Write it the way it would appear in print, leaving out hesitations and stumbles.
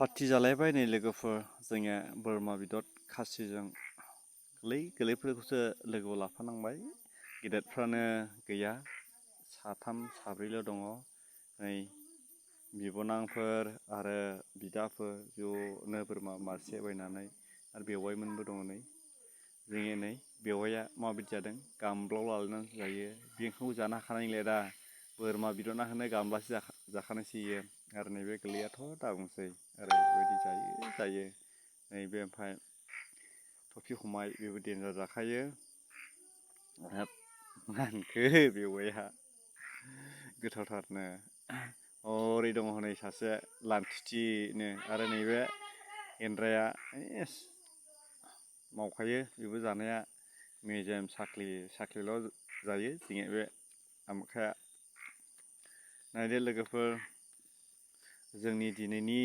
Party जालायबाय नै लोगोफोर जोंनिया बोरमा बेदर खासिजों गोरलैफोरखौसो लोगोआव लाफानांबाय। गेदेरफ्रानो गैया, साथाम साब्रैल' दङ। नै बिबोनांफोर आरो बिदाफोर ज'नो बोरमा मासे बायनानै आरो बेवाइमोनबो दङ नै। जोंनि नै बेवाइया माबायदि जादों गामब्लाव लालायनानै जायो। बे ओंखामखौ जानो हाखानाय नंला दा। बोरमा बेदरना होनो गामब्लासे जाखानायसो इयो। आरो नैबे गोरलैयाथ' दाबुंसै ओरैबायदि जायो। नैबे ओमफ्राय थफि हमाय बेबो देन्जार जाखायो। हाब मा होनखो बेवाइया गोथावथारनो। हरै दङ हनै सासे लान्थिथिनो आरो नैबे एन्द्राया मावखायो बेबो जानाया मेजेम साख्लिल' जायो जोंनिया बे आमोखाया। नायदो लोगोफोर जोंनि दिनैनि